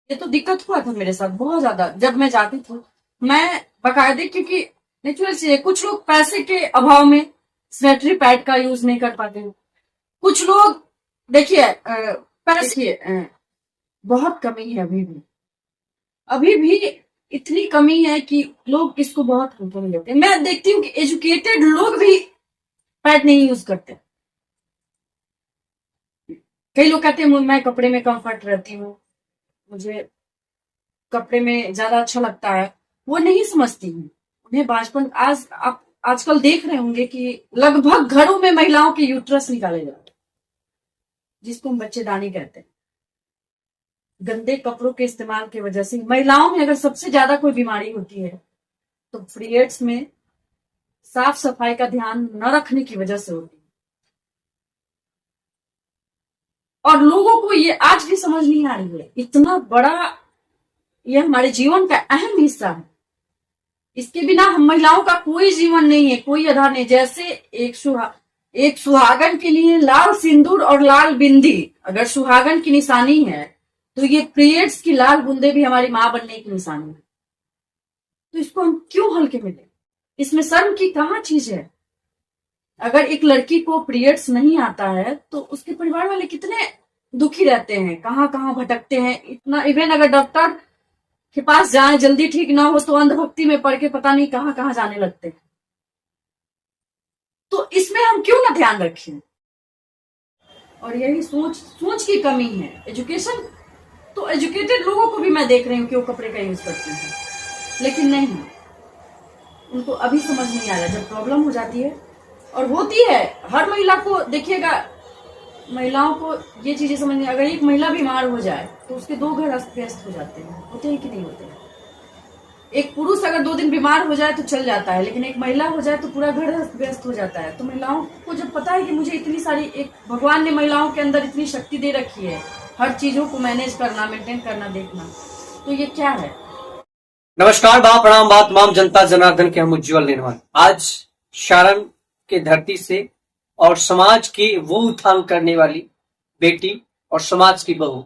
ये तो दिक्कत हुआ था मेरे साथ बहुत ज्यादा जब मैं जाती थी। मैं बकायदे, क्योंकि नेचुरल चीज है, कुछ लोग पैसे के अभाव में सैनिटरी पैड का यूज नहीं कर पाते हैं। कुछ लोग, देखिए पैसे बहुत कमी है अभी भी इतनी कमी है कि लोग इसको बहुत हल्के में लेते हैं। मैं देखती हूँ कि एजुकेटेड लोग भी पैड नहीं यूज करते। कई लोग कहते हैं मैं कपड़े में कंफर्ट रहती हूँ, मुझे कपड़े में ज्यादा अच्छा लगता है। वो नहीं समझती हूँ उन्हें बांझपन। आज आप आजकल देख रहे होंगे कि लगभग घरों में महिलाओं के यूट्रस निकाले जाते हैं, जिसको हम बच्चेदानी कहते हैं। गंदे कपड़ों के इस्तेमाल की वजह से महिलाओं में अगर सबसे ज्यादा कोई बीमारी होती है तो पीरियड्स में साफ सफाई का ध्यान न रखने की वजह से होती है। और लोगों को ये आज भी समझ नहीं आ रही है, इतना बड़ा ये हमारे जीवन का अहम हिस्सा है। इसके बिना हम महिलाओं का कोई जीवन नहीं है, कोई आधार नहीं। जैसे एक सुहागन के लिए लाल सिंदूर और लाल बिंदी अगर सुहागन की निशानी है, तो ये पीरियड्स की लाल बूंदे भी हमारी मां बनने की निशानी है। तो इसको हम क्यों हल्के में लें? इसमें शर्म की कहाँ चीज है? अगर एक लड़की को पीरियड्स नहीं आता है तो उसके परिवार वाले कितने दुखी रहते हैं, कहाँ कहाँ भटकते हैं। इतना इवन अगर डॉक्टर के पास जाए जल्दी ठीक ना हो तो अंधभक्ति में पड़ के पता नहीं कहाँ कहाँ जाने लगते हैं। तो इसमें हम क्यों ना ध्यान रखें? और यही सोच की कमी है। एजुकेशन तो एजुकेटेड लोगों को भी मैं देख रही हूँ कि वो कपड़े का यूज करते हैं, लेकिन नहीं, उनको अभी समझ नहीं आ रहा। जब प्रॉब्लम हो जाती है, और होती है हर महिला को, देखिएगा महिलाओं को ये चीजें समझ नहीं। अगर एक महिला बीमार हो जाए तो उसके दो घर अस्त व्यस्त हो जाते हैं, होते हैं कि नहीं होते हैं? एक पुरुष अगर 2 दिन बीमार हो जाए तो चल जाता है, लेकिन एक महिला हो जाए तो पूरा घर अस्त व्यस्त हो जाता है। तो महिलाओं को जब पता है कि मुझे इतनी सारी, एक भगवान ने महिलाओं के अंदर इतनी शक्ति दे रखी है हर चीजों को मैनेज करना, मेंटेन करना, देखना, तो ये क्या है? नमस्कार बा प्रणाम बा तमाम जनता जनार्दन के हम उज्जवल निर्माण। आज शारण के धरती से और समाज की वो उत्थान करने वाली बेटी और समाज की बहू,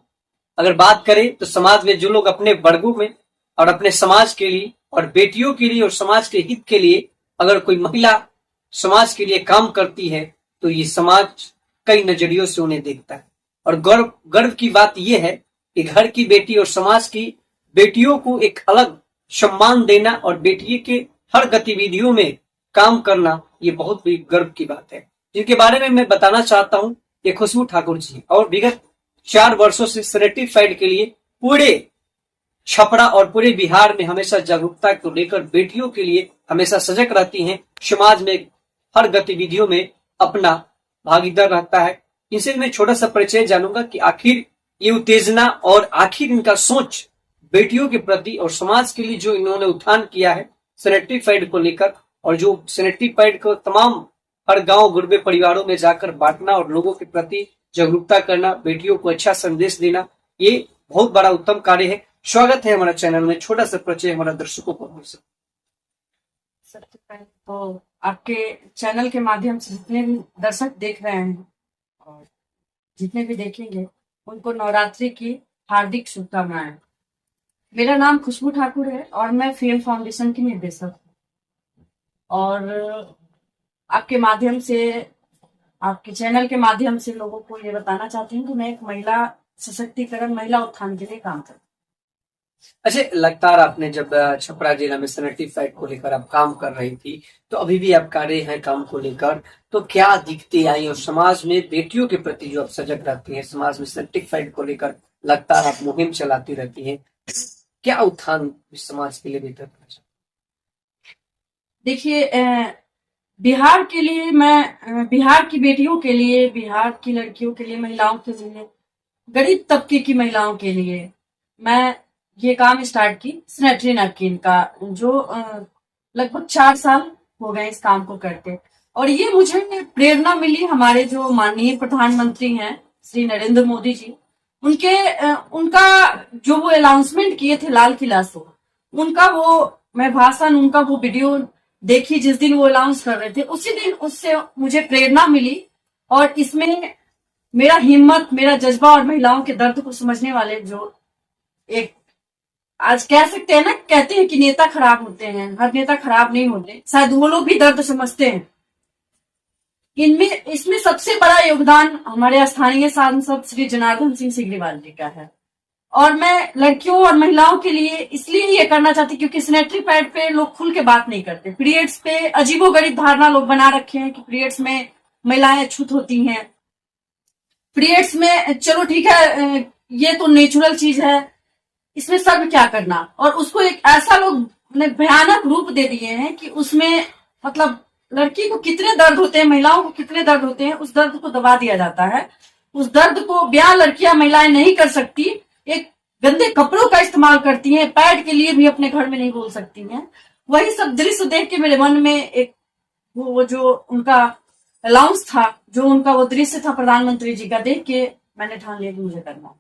अगर बात करें तो समाज में जो लोग अपने वर्गों में और अपने समाज के लिए और बेटियों के लिए और समाज के हित के लिए अगर कोई महिला समाज के लिए काम करती है तो ये समाज कई नजरियों से उन्हें देखता है। और गर्व की बात यह है कि घर की बेटी और समाज की बेटियों को एक अलग सम्मान देना और बेटी के हर गतिविधियों में काम करना, ये बहुत बड़ी गर्व की बात है। जिनके बारे में मैं बताना चाहता हूं, ये खुशबू ठाकुर जी, और विगत 4 वर्षों से सर्टिफाइड के लिए पूरे छपरा और पूरे बिहार में हमेशा जागरूकता को लेकर बेटियों के लिए हमेशा सजग रहती हैं, समाज में हर गतिविधियों में अपना भागीदार रहता है। इनसे मैं छोटा सा परिचय जानूंगा कि आखिर ये उत्तेजना और आखिर इनका सोच बेटियों के प्रति और समाज के लिए जो इन्होंने उत्थान किया है सैनिटरी पैड को लेकर, और जो सैनिटरी पैड को तमाम हर गांव गुरबे परिवारों में जाकर बांटना और लोगों के प्रति जागरूकता करना, बेटियों को अच्छा संदेश देना, ये बहुत बड़ा उत्तम कार्य है। स्वागत है हमारा चैनल में। छोटा सा परिचय हमारा दर्शकों को हो सके। सबसे पहले तो आपके चैनल के माध्यम से जितने भी दर्शक देख रहे हैं और जितने भी देखेंगे उनको नवरात्रि की हार्दिक शुभकामनाएं। मेरा नाम खुशबू ठाकुर है और मैं फेम फाउंडेशन की निर्देशक हूँ। और आपके माध्यम से, आपके चैनल के माध्यम से लोगों को ये बताना चाहती हूँ कि मैं एक महिला सशक्तिकरण, महिला उत्थान के लिए काम करती हूँ। अच्छा, लगातार आपने जब छपरा जिला में सैनिटरी पैड को लेकर आप काम कर रही थी, तो अभी भी आप कर रहे हैं काम को लेकर, तो क्या दिक्कतें आई और समाज में बेटियों के प्रति जो आप सजग रहती हैं, समाज में सैनिटरी पैड को लेकर लगातार आप मुहिम चलाती रहती हैं, क्या उत्थान समाज के लिए बेहतर? देखिए, बिहार के लिए मैं, बिहार की बेटियों के लिए, बिहार की लड़कियों के लिए, महिलाओं के लिए, गरीब तबके की महिलाओं के लिए मैं ये काम स्टार्ट की सैनिटरी नैपकिन का, जो लगभग 4 साल हो गए इस काम को करते। और ये मुझे प्रेरणा मिली हमारे जो माननीय प्रधानमंत्री हैं श्री नरेंद्र मोदी जी, उनका जो वो अनाउंसमेंट किए थे लाल किला से, उनका वो मैं भाषण, उनका वो वीडियो देखी जिस दिन वो अनाउंस कर रहे थे, उसी दिन उससे मुझे प्रेरणा मिली। और इसमें मेरा हिम्मत, मेरा जज्बा और महिलाओं के दर्द को समझने वाले जो एक आज कह सकते हैं ना, कहते हैं कि नेता खराब होते हैं, हर नेता खराब नहीं होते, शायद वो लोग भी दर्द समझते हैं। इनमें इसमें सबसे बड़ा योगदान हमारे स्थानीय सांसद श्री जनार्दन सिंह सिग्रीवाल जी का है। और मैं लड़कियों और महिलाओं के लिए इसलिए ये करना चाहती क्योंकि सैनिटरी पैड पे लोग खुल के बात नहीं करते। पीरियड्स पे अजीबोगरीब धारणा लोग बना रखे हैं कि पीरियड्स में महिलाएं अछूत होती हैं। पीरियड्स में चलो ठीक है, ये तो नेचुरल चीज है, इसमें सर्व क्या करना, और उसको एक ऐसा लोग ने भयानक रूप दे दिए हैं कि उसमें मतलब लड़की को कितने दर्द होते हैं, महिलाओं को कितने दर्द होते हैं, उस दर्द को दबा दिया जाता है। उस दर्द को बयां लड़कियां महिलाएं नहीं कर सकती, एक गंदे कपड़ों का इस्तेमाल करती हैं, पैड के लिए भी अपने घर में नहीं बोल सकती हैं। वही सब दृश्य देख के मेरे मन में एक वो जो उनका अलाउंस था, जो उनका वो दृश्य था प्रधानमंत्री जी का, देख के मैंने ठान लिया कि मुझे करना है।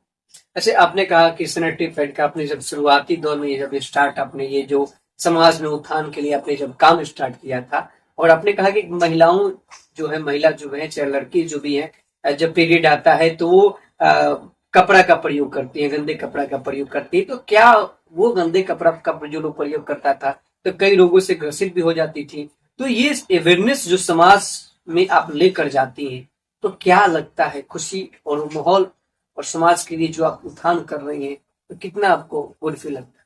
ऐसे आपने कहा कि सैनिटरी पैड का आपने जब शुरुआती दौर में जब स्टार्ट आपने ये जो समाज में उत्थान के लिए आपने जब काम स्टार्ट किया था, और आपने कहा कि महिलाओं जो है, महिला जो है चाहे लड़की जो भी है, जब पीरियड आता है तो वो कपड़ा का प्रयोग करती है, गंदे कपड़ा का प्रयोग करती है। तो क्या वो गंदे कपड़ा का जो लोग प्रयोग करता था तो कई लोगों से ग्रसित भी हो जाती थी। तो ये अवेयरनेस जो समाज में आप लेकर जाती हैं, तो क्या लगता है खुशी और माहौल और समाज के लिए जो आप उत्थान कर रही हैं, तो कितना आपको गुड फील लगता है?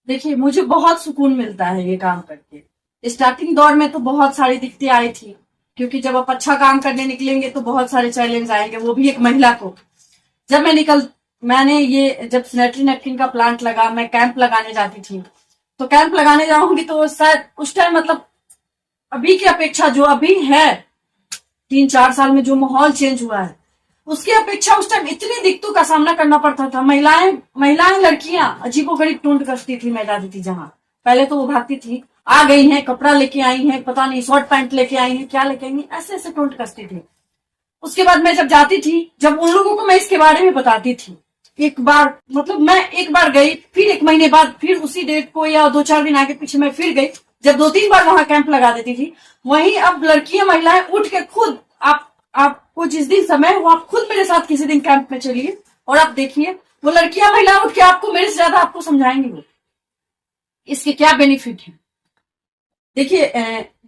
देखिए, मुझे बहुत सुकून मिलता है ये काम करके। स्टार्टिंग दौर में तो बहुत सारी दिक्कतें आई थी, क्योंकि जब आप अच्छा काम करने निकलेंगे तो बहुत सारे चैलेंज आएंगे, वो भी एक महिला को। जब मैंने ये जब सैनिटरी नैपकिन का प्लांट लगा, मैं कैंप लगाने जाती थी, तो कैंप लगाने जाऊंगी तो शायद उस टाइम मतलब अभी की अपेक्षा जो अभी है 3-4 साल में जो माहौल चेंज हुआ है, उसकी अपेक्षा उस टाइम इतनी दिक्कतों का सामना करना पड़ता था। महिलाएं लड़कियां अजीबोगरीब टूंट कसती थी। मैं जाती थी जहां, पहले तो वो भागती थी, आ गई हैं, कपड़ा लेके आई हैं, पता नहीं शॉर्ट पैंट लेके आई हैं, क्या लेके आई हैं, ऐसे ऐसे टूंट कसती थी। उसके बाद मैं जब जाती थी, जब उन लोगों को मैं इसके बारे में बताती थी, एक बार मतलब मैं एक बार गई, फिर 1 महीने बाद फिर उसी डेट को या 2-4 दिन आगे पीछे मैं फिर गई, जब 2-3 बार वहां कैंप लगा देती थी। वहीं अब लड़कियां महिलाएं उठ के खुद आपको जिस दिन समय हो, आप खुद मेरे साथ किसी दिन कैंप में चलिए और आप देखिए, वो लड़कियां महिलाएं उठ के आपको मेरे से ज्यादा आपको समझाएंगी वो इसके क्या बेनिफिट है। देखिए,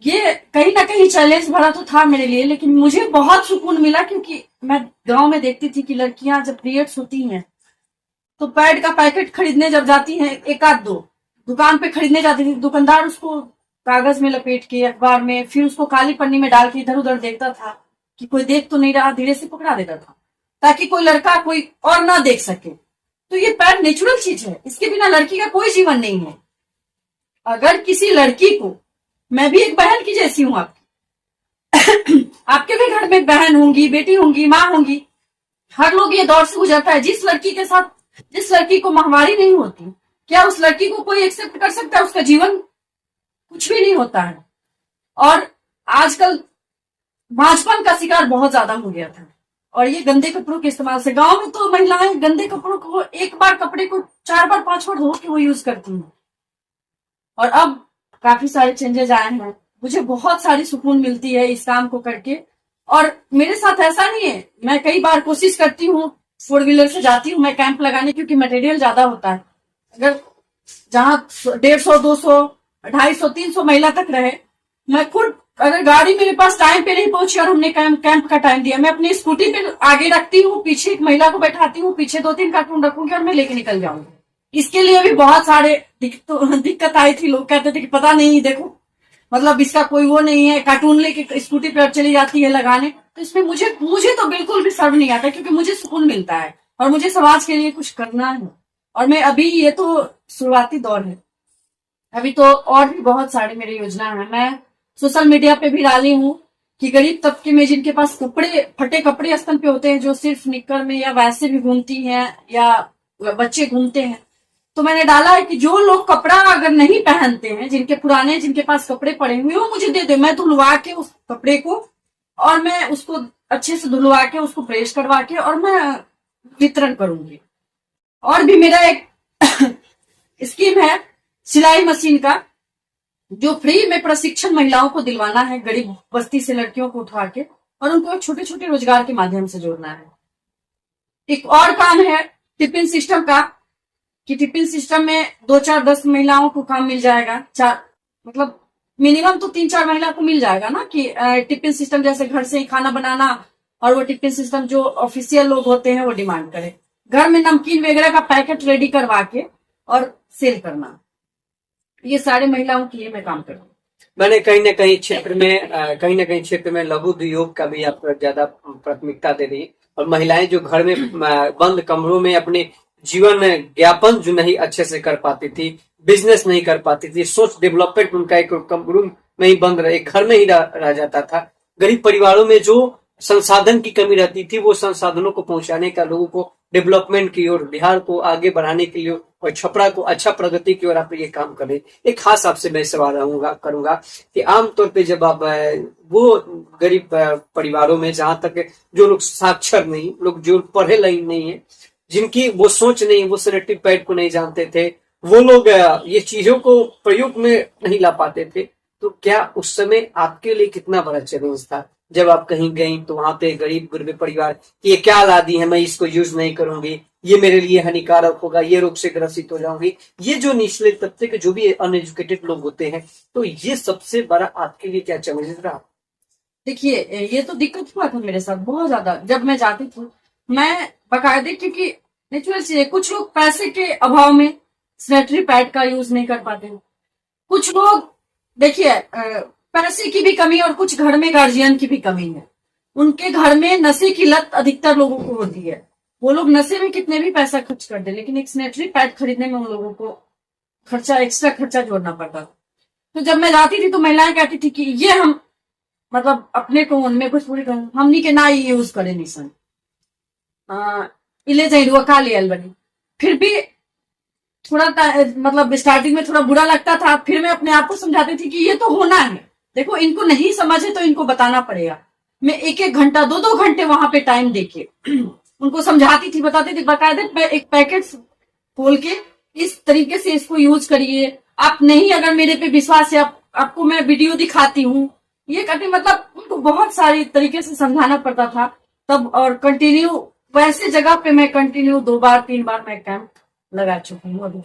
ये कहीं ना कहीं चैलेंज भरा तो था मेरे लिए, लेकिन मुझे बहुत सुकून मिला, क्योंकि मैं गांव में देखती थी कि लड़कियां जब पीरियड्स होती हैं तो पैड का पैकेट खरीदने जब जाती हैं, 1-2 दुकान पे खरीदने जाती थी, दुकानदार उसको कागज में लपेट के अखबार में फिर उसको काली पन्नी में डाल के इधर उधर देखता था कि कोई देख तो नहीं रहा, धीरे से पकड़ा देता था ताकि कोई लड़का कोई और ना देख सके। तो ये पैड नेचुरल चीज है, इसके बिना लड़की का कोई जीवन नहीं है। अगर किसी लड़की को, मैं भी एक बहन की जैसी हूं आपकी आपके भी घर में बहन होंगी, बेटी होंगी, माँ होंगी, हर लोग ये दौर से गुजरता है। जिस लड़की को माहवारी नहीं होती, क्या उस लड़की को कोई एक्सेप्ट कर सकता है? उसका जीवन कुछ भी नहीं होता है। और आजकल बांझपन का शिकार बहुत ज्यादा हो गया था, और ये गंदे कपड़ों के इस्तेमाल से गांव में तो महिलाएं गंदे कपड़ों को एक बार कपड़े को 4 बार 5 बार धो के वो यूज करती हैं। और अब काफी सारे चेंजेस आए हैं, मुझे बहुत सारी सुकून मिलती है इस काम को करके। और मेरे साथ ऐसा नहीं है, मैं कई बार कोशिश करती हूँ, 4 व्हीलर से जाती हूँ मैं कैंप लगाने, क्योंकि मटेरियल ज्यादा होता है। अगर जहां 150, 200, 250, 300 महिला तक रहे, मैं खुद अगर गाड़ी मेरे पास टाइम पे नहीं पहुंची और हमने कैंप का टाइम दिया, मैं अपनी स्कूटी पे आगे रखती हूँ, पीछे एक महिला को बैठाती हूँ, पीछे 2-3 कार्टून रखूंगी और मैं लेके निकल जाऊंगी। इसके लिए भी बहुत सारे दिक्कत आई थी। लोग कहते थे कि पता नहीं, देखो मतलब इसका कोई वो नहीं है, कार्टून लेके स्कूटी पर चली जाती है लगाने। तो इसमें मुझे तो बिल्कुल भी शर्म नहीं आता, क्योंकि मुझे सुकून मिलता है और मुझे समाज के लिए कुछ करना है। और मैं अभी, ये तो शुरुआती दौर है, अभी तो और भी बहुत सारी मेरी योजना है। मैं सोशल मीडिया पे भी डाली हूँ कि गरीब तबके में जिनके पास फटे कपड़े स्तन पे होते हैं, जो सिर्फ निक्कर में या वैसे भी घूमती हैं या बच्चे घूमते हैं, तो मैंने डाला है कि जो लोग कपड़ा अगर नहीं पहनते हैं, जिनके पास कपड़े पड़े हुए, वो मुझे दे दे, मैं धुलवा के उस कपड़े को, और मैं उसको अच्छे से धुलवा के उसको प्रेस करवा के और मैं वितरण करूंगी। और भी मेरा एक स्कीम है सिलाई मशीन का, जो फ्री में प्रशिक्षण महिलाओं को दिलवाना है, गरीब बस्ती से लड़कियों को उठवा के, और उनको छोटे छोटे रोजगार के माध्यम से जोड़ना है। एक और काम है टिफिन सिस्टम का, कि टिफिन सिस्टम में 2 4 10 महिलाओं को काम मिल जाएगा, चार मतलब मिनिमम तो 3 4 महिला को मिल जाएगा ना, कि टिफिन सिस्टम जैसे घर से ही खाना बनाना, और वो टिफिन सिस्टम जो ऑफिशियल लोग होते हैं वो डिमांड करें, घर में नमकीन वगैरह का पैकेट रेडी करवा के और सेल करना, ये सारे महिलाओं के लिए मैं काम कर रही हूँ। मैंने कहीं ना कहीं क्षेत्र में कहीं ना कहीं क्षेत्र में लघु उद्योग का भी आप ज्यादा प्राथमिकता दे रही है, और महिलाएं जो घर में बंद कमरों में अपने जीवन ज्ञापन जो नहीं अच्छे से कर पाती थी, बिजनेस नहीं कर पाती थी, सोच डेवलपमेंट उनका एक रूम में ही बंद रहे, घर में ही रह जाता था। गरीब परिवारों में जो संसाधन की कमी रहती थी, वो संसाधनों को पहुंचाने का, लोगों को डेवलपमेंट की ओर, बिहार को आगे बढ़ाने के लिए और छपरा को अच्छा प्रगति की ओर आप ये काम करें। एक खास आपसे मैं सवाल करूंगा कि आमतौर पे जब आप वो गरीब परिवारों में, जहां तक जो लोग साक्षर नहीं, लोग जो पढ़े नहीं है, जिनकी वो सोच नहीं, वो सैनिटरी पैड को नहीं जानते थे, वो लोग ये चीजों को प्रयोग में नहीं ला पाते थे, तो क्या उस समय आपके लिए कितना बड़ा चैलेंज था जब आप कहीं गई तो वहां पे गरीब गुरबे परिवार ये क्या ला दी है, मैं इसको यूज नहीं करूंगी, ये मेरे लिए हानिकारक होगा, ये रोग से ग्रसित हो जाऊंगी, ये जो निचले तबके के जो भी अनएजुकेटेड लोग होते हैं, तो ये सबसे बड़ा आपके लिए क्या चैलेंज रहा? देखिए, ये तो दिक्कत हुआ था मेरे साथ बहुत ज्यादा। जब मैं जाती थी, मैं बकायदे, क्योंकि नेचुरल चीज है, कुछ लोग पैसे के अभाव में सैनिटरी पैड का यूज नहीं कर पाते हैं, कुछ लोग देखिए पैसे की भी कमी, और कुछ घर में गार्जियन की भी कमी है, उनके घर में नशे की लत अधिकतर लोगों को होती है, वो लोग नशे में कितने भी पैसा खर्च कर दे, लेकिन एक सैनिटरी पैड खरीदने में उन लोगों को एक्स्ट्रा खर्चा जोड़ना पड़ता था। तो जब मैं जाती थी तो महिलाएं कहती थी कि ये हम मतलब अपने को उनमें कुछ पूरी हमनी के ना ही यूज करे निसन इले जाइए का लियल बनी। फिर भी थोड़ा मतलब स्टार्टिंग में थोड़ा बुरा लगता था, फिर मैं अपने आप को समझाती थी कि ये तो होना है, देखो इनको नहीं समझे तो इनको बताना पड़ेगा। मैं 1 1 घंटा 2 2 घंटे वहां पे टाइम देके उनको समझाती थी, बताती थी, बाकायदे एक पैकेट खोल के इस तरीके से इसको यूज करिए, आप नहीं अगर मेरे पे विश्वास है, आपको मैं वीडियो दिखाती हूँ, ये करके मतलब उनको बहुत सारी तरीके से समझाना पड़ता था तब। और कंटिन्यू वैसे जगह पे मैं कंटिन्यू 2 बार 3 बार मैं कैंप लगा चुकी हूँ, अभी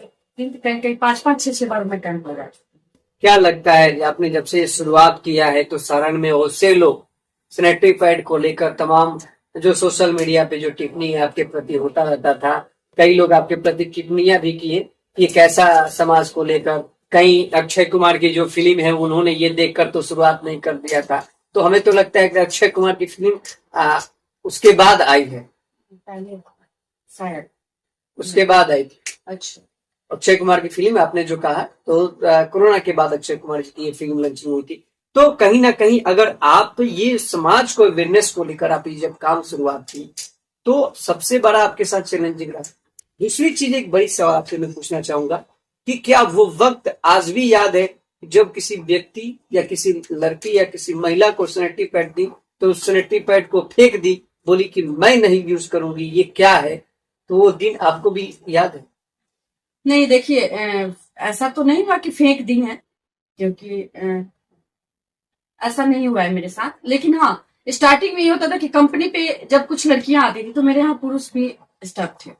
कहीं कहीं 5 5 6 6 बार मैं कैंप लगा चुकी हूँ। क्या लगता है आपने जब से शुरुआत किया है तो सारण में बहुत से लोग सैनिटरी पैड को लेकर तमाम जो सोशल मीडिया पे जो टिप्पणी आपके प्रति होता रहता था, कई लोग आपके प्रति टिप्पणियां भी किए कि कैसा समाज को लेकर, कहीं अक्षय कुमार की जो फिल्म है उन्होंने ये देखकर तो शुरुआत नहीं कर दिया था, तो हमें तो लगता है कि अक्षय कुमार की फिल्म उसके बाद आई है, पहले शायद उसके बाद आई थी। अच्छा, अक्षय कुमार की फिल्म आपने जो कहा, तो कोरोना के बाद अक्षय कुमार जी की ये फिल्म लॉन्चिंग हुई थी, तो कहीं ना कहीं अगर आप ये समाज को अवेयरनेस को लेकर आप ये जब काम शुरुआत की, तो सबसे बड़ा आपके साथ चैलेंजिंग रहा। दूसरी चीज, एक बड़ी सवाल आपसे मैं पूछना चाहूंगा कि क्या वो वक्त आज भी याद है जब किसी व्यक्ति या किसी लड़की या किसी महिला को सैनिटरी पैड दी तो उस सैनिटरी पैड को फेंक दी, बोली कि मैं नहीं यूज करूंगी, ये क्या है, तो वो दिन आपको भी याद है? नहीं देखिए, ऐसा तो नहीं हुआ कि फेंक दी है, क्योंकि ऐसा नहीं हुआ है मेरे साथ। लेकिन हाँ, स्टार्टिंग में ये होता था कि कंपनी पे जब कुछ लड़कियां आती थी तो मेरे यहाँ पुरुष भी स्टाफ थे,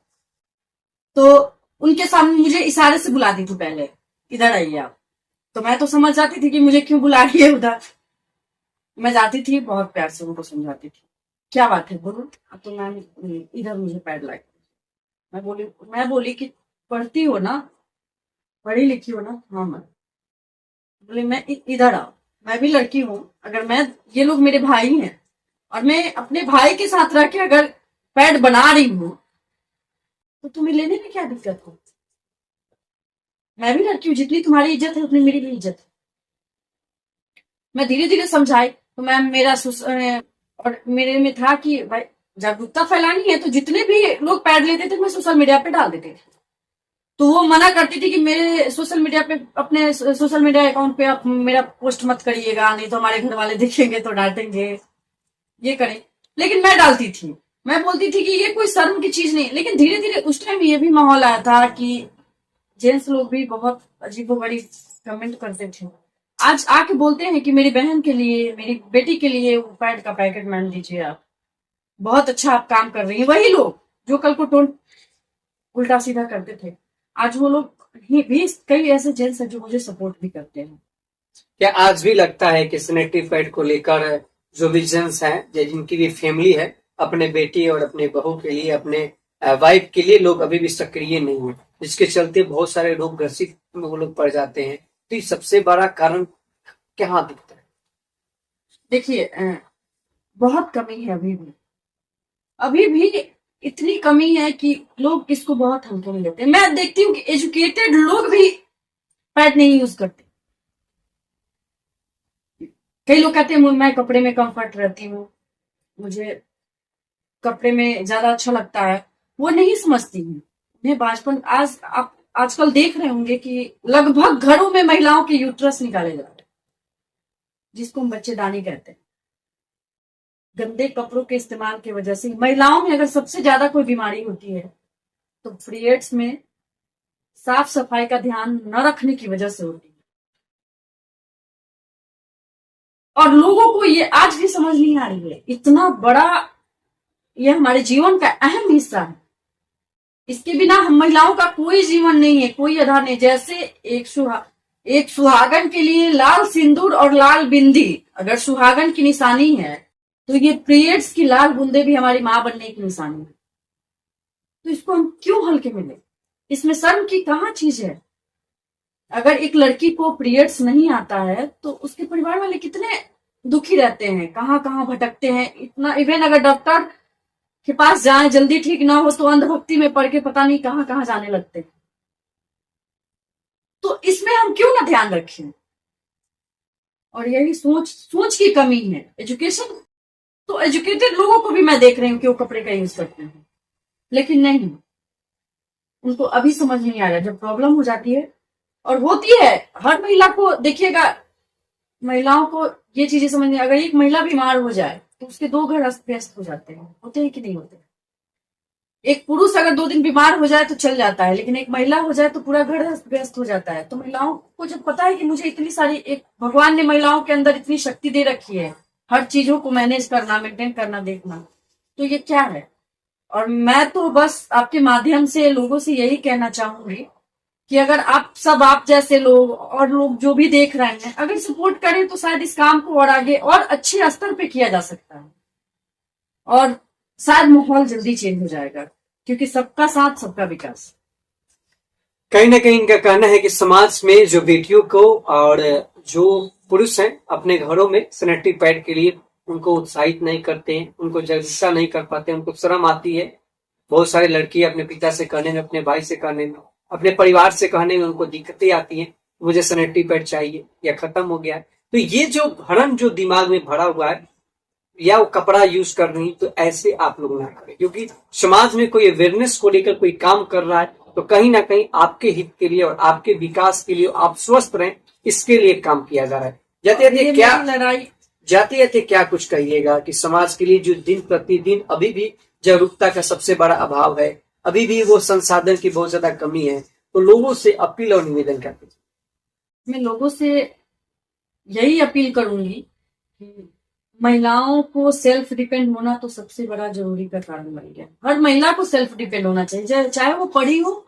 तो उनके सामने मुझे इशारे से बुलाती थी, पहले इधर आइए आप, तो मैं तो समझ जाती थी कि मुझे क्यों बुला रही है उधर। मैं जाती थी, बहुत प्यार से उनको समझाती थी, क्या बात है बोलो। तो मैम इधर मुझे पैड लाइक, मैं बोली कि पढ़ती हो ना, पढ़ी लिखी हो ना? हाँ मैम। बोले मैं इधर आओ, मैं भी लड़की हूँ, अगर मैं, ये लोग मेरे भाई हैं और मैं अपने भाई के साथ रह के अगर पैड बना रही हूँ तो तुम्हें लेने में क्या दिक्कत हो? मैं भी लड़की हूँ, जितनी तुम्हारी इज्जत है उतनी मेरी भी इज्जत है। मैं धीरे धीरे समझाई, तो मैम मेरा और मेरे में था कि भाई जागरूकता फैलानी है, तो जितने भी लोग पैड लेते थे मैं सोशल मीडिया पे डाल देते थे। तो वो मना करती थी कि मेरे सोशल मीडिया पे, अपने सोशल मीडिया अकाउंट पे आप मेरा पोस्ट मत करिएगा, नहीं तो हमारे घर वाले देखेंगे तो डांटेंगे, ये करें। लेकिन मैं डालती थी, मैं बोलती थी कि ये कोई शर्म की चीज नहीं। लेकिन धीरे धीरे उस टाइम ये भी माहौल आया था कि जेंट्स लोग भी बहुत अजीबोगरीब कमेंट करते थे, आज आके बोलते हैं कि मेरी बहन के लिए, मेरी बेटी के लिए पैड का पैकेट मान दीजिए, आप बहुत अच्छा आप काम कर रही हैं। वही लोग जो कल को टोन उल्टा सीधा करते थे, आज वो लोग भी कई ऐसे जेंट्स हैं जो मुझे सपोर्ट भी करते हैं। क्या आज भी लगता है कि सैनिटरी पैड को लेकर जो भी जेंट्स हैं, जिनकी भी फैमिली है, अपने बेटी और अपने बहू के लिए, अपने वाइफ के लिए लोग अभी भी सक्रिय नहीं है, जिसके चलते बहुत सारे लोग ग्रसित में वो लोग पड़ जाते हैं? तो ये सबसे बड़ा कारण क्या दिखता है? देखिए बहुत कमी है अभी भी इतनी कमी है कि लोग इसको बहुत हल्के में लेते हैं। मैं देखती हूँ कि एजुकेटेड लोग भी पैड नहीं यूज करते। कई लोग कहते हैं मैं कपड़े में कंफर्ट रहती हूँ, मुझे कपड़े में ज्यादा अच्छा लगता है। वो नहीं समझती हूँ। मैं बचपन आज आप आजकल देख रहे होंगे कि लगभग घरों में महिलाओं के यूट्रस निकाले जा रहे हैं, जिसको हम बच्चेदानी कहते हैं। गंदे कपड़ों के इस्तेमाल की वजह से महिलाओं में अगर सबसे ज्यादा कोई बीमारी होती है तो पीरियड्स में साफ सफाई का ध्यान न रखने की वजह से होती है। और लोगों को ये आज भी समझ नहीं आ रही है। इतना बड़ा ये हमारे जीवन का अहम हिस्सा है। इसके बिना हम महिलाओं का कोई जीवन नहीं है, कोई आधार नहीं। जैसे एक सुहागन के लिए लाल सिंदूर और लाल बिंदी अगर सुहागन की निशानी है, तो ये पीरियड्स की लाल बूंदे भी हमारी मां बनने की निशानी है। तो इसको हम क्यों हल्के में लें? इसमें शर्म की कहाँ चीज है? अगर एक लड़की को पीरियड्स नहीं आता है तो उसके परिवार वाले कितने दुखी रहते हैं, कहाँ कहाँ भटकते हैं। इतना इवन अगर डॉक्टर के पास जाए जल्दी ठीक ना हो तो अंधभक्ति में पड़ के पता नहीं कहाँ कहाँ जाने लगते हैं। तो इसमें हम क्यों ना ध्यान रखें? और यही सोच की कमी है। एजुकेशन तो एजुकेटेड लोगों को भी मैं देख रही हूँ कि वो कपड़े का यूज करते हैं, लेकिन नहीं, उनको अभी समझ नहीं आ रहा। जब प्रॉब्लम हो जाती है और होती है, हर महिला को देखिएगा, महिलाओं को ये चीजें समझ नहीं। अगर एक महिला बीमार हो जाए तो उसके 2 घर अस्त व्यस्त हो जाते हैं। होते हैं कि नहीं होते? एक पुरुष अगर 2 दिन बीमार हो जाए तो चल जाता है, लेकिन एक महिला हो जाए तो पूरा घर अस्त व्यस्त हो जाता है। तो महिलाओं को जब पता है कि मुझे इतनी सारी, एक भगवान ने महिलाओं के अंदर इतनी शक्ति दे रखी है हर चीजों को मैनेज करना, मेंटेन करना, देखना, तो ये क्या है? और मैं तो बस आपके माध्यम से लोगों से यही कहना चाहूंगी कि अगर आप जैसे लोग और लोग जो भी देख रहे हैं अगर सपोर्ट करें तो शायद इस काम को और आगे और अच्छे स्तर पे किया जा सकता है और शायद माहौल जल्दी चेंज हो जाएगा, क्योंकि सबका साथ सबका विकास। कहीं ना कहीं इनका कहना है कि समाज में जो बेटियों को और जो पुरुष हैं अपने घरों में सैनिटरी पैड के लिए उनको उत्साहित नहीं करते हैं, उनको जागरूकता नहीं कर पाते, उनको शर्म आती है। बहुत सारी लड़कियां अपने पिता से कहने में, अपने भाई से कहने में, अपने परिवार से कहने में उनको दिक्कतें आती हैं, मुझे सैनिटरी पैड चाहिए या खत्म हो गया है। तो ये जो भ्रम जो दिमाग में भरा हुआ है, या वो कपड़ा यूज कर रही, तो ऐसे आप लोग ना करें, क्योंकि समाज में कोई अवेयरनेस को लेकर कोई काम कर रहा है तो कहीं ना कहीं आपके हित के लिए और आपके विकास के लिए, आप स्वस्थ रहें, इसके लिए काम किया जा रहा है। जाते जाते क्या कुछ कहिएगा कि समाज के लिए जो दिन प्रतिदिन अभी भी जागरूकता का सबसे बड़ा अभाव है, अभी भी वो संसाधन की बहुत ज्यादा कमी है, तो लोगों से अपील और निवेदन करते हैं? मैं लोगों से यही अपील करूंगी कि महिलाओं को सेल्फ डिपेंड होना तो सबसे बड़ा जरूरी का कारण बन गया। हर महिला को सेल्फ डिपेंड होना चाहिए, चाहे वो पढ़ी हो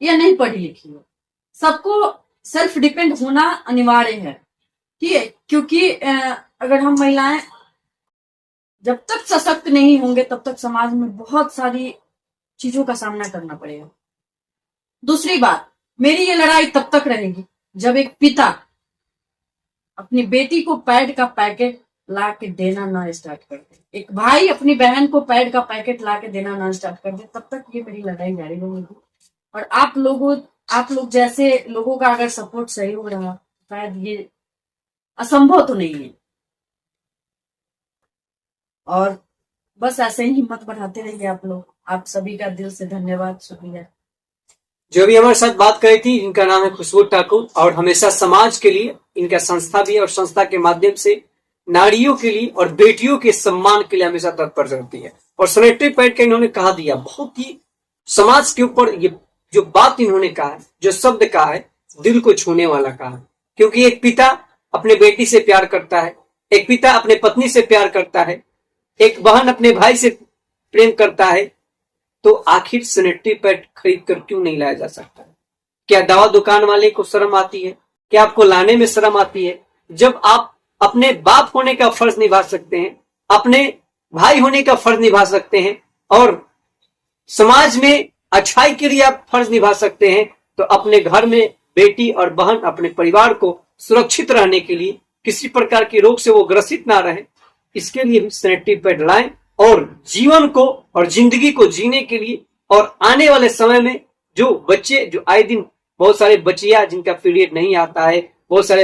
या नहीं पढ़ी लिखी हो, सबको सेल्फ डिपेंड होना अनिवार्य है। ठीक है, क्योंकि अगर हम महिलाएं जब तक सशक्त नहीं होंगे तब तक समाज में बहुत सारी चीजों का सामना करना पड़ेगा। दूसरी बात, मेरी ये लड़ाई तब तक रहेगी जब एक पिता अपनी बेटी को पैड का पैकेट ला के देना ना स्टार्ट कर दे, एक भाई अपनी बहन को पैड का पैकेट ला के देना ना स्टार्ट कर दे, तब तक ये मेरी लड़ाई जारी रहेगी। और आप लोग जैसे लोगों का अगर सपोर्ट सही हो रहा, शायद ये असंभव तो नहीं है। और बस ऐसे ही हिम्मत बढ़ाते रहिए आप लोग। आप सभी का दिल से धन्यवाद, शुक्रिया। जो भी हमारे साथ बात करी थी, इनका नाम है खुशबू ठाकुर, और हमेशा समाज के लिए इनका संस्था भी है, और संस्था के माध्यम से नारियों के लिए और बेटियों के सम्मान के लिए हमेशा तत्पर रहती है। और सैनिटरी पैड का इन्होंने कहा दिया, बहुत ही समाज के ऊपर ये जो बात इन्होंने कहा है, जो शब्द कहा है, दिल को छूने वाला कहा है। क्योंकि एक पिता अपने बेटी से प्यार करता है, एक पिता अपने पत्नी से प्यार करता है, एक बहन अपने भाई से प्रेम करता है, तो आखिर सैनिटरी पैड खरीद कर क्यों नहीं लाया जा सकता है? क्या दवा दुकान वाले को शर्म आती है? क्या आपको लाने में शर्म आती है? जब आप अपने बाप होने का फर्ज निभा सकते हैं, अपने भाई होने का फर्ज निभा सकते हैं और समाज में अच्छाई के लिए आप फर्ज निभा सकते हैं, तो अपने घर में बेटी और बहन, अपने परिवार को सुरक्षित रहने के लिए, किसी प्रकार की रोग से वो ग्रसित ना रहे, इसके लिए भी सैनिटरी पैड लाएं और जीवन को और जिंदगी को जीने के लिए और आने वाले समय में जो बच्चे, जो आए दिन बहुत सारे बच्चियां जिनका पीरियड नहीं आता है, बहुत सारे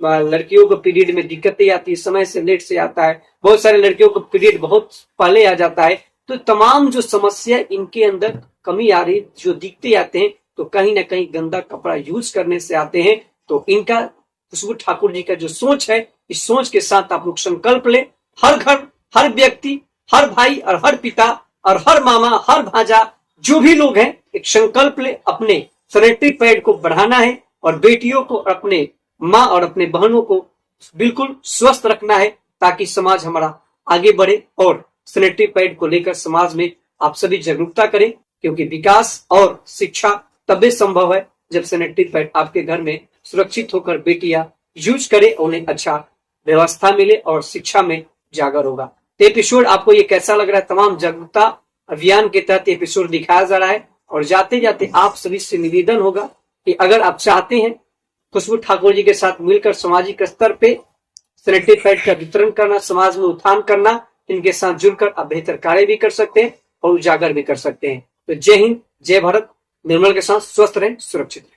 लड़कियों को पीरियड में दिक्कतें आती है, समय से लेट से आता है, बहुत सारे लड़कियों को पीरियड बहुत पहले आ जाता है, तो तमाम जो समस्या इनके अंदर कमी आ रही, जो दिखते आते हैं, तो कहीं ना कहीं गंदा कपड़ा यूज करने से आते हैं। तो इनका खुशबू ठाकुर जी का जो सोच है, इस सोच के साथ आप लोग संकल्प ले, हर घर, हर व्यक्ति, हर भाई और हर पिता और हर मामा, हर भांजा, जो भी लोग हैं, एक संकल्प ले, अपने सैनिटरी पैड को बढ़ाना है और बेटियों को, अपने माँ और अपने बहनों को बिल्कुल स्वस्थ रखना है, ताकि समाज हमारा आगे बढ़े। और सैनिटरी पैड को लेकर समाज में आप सभी जागरूकता करें, क्योंकि विकास और शिक्षा तभी संभव है जब सैनिटरी पैड आपके घर में सुरक्षित होकर बेटियां यूज करे, उन्हें अच्छा व्यवस्था मिले और शिक्षा में जागर होगा। तो एपिसोड आपको ये कैसा लग रहा है? तमाम जागरूकता अभियान के तहत एपिसोड दिखाया जा रहा है। और जाते जाते आप सभी से निवेदन होगा कि अगर आप चाहते हैं खुशबू ठाकुर जी के साथ मिलकर सामाजिक स्तर पे सैनिटरी पैड का वितरण करना, समाज में उत्थान करना, इनके साथ जुड़कर आप बेहतर कार्य भी कर सकते हैं और उजागर भी कर सकते हैं। तो जय हिंद, जय भारत। निर्मल के साथ स्वस्थ रहें, सुरक्षित रहें।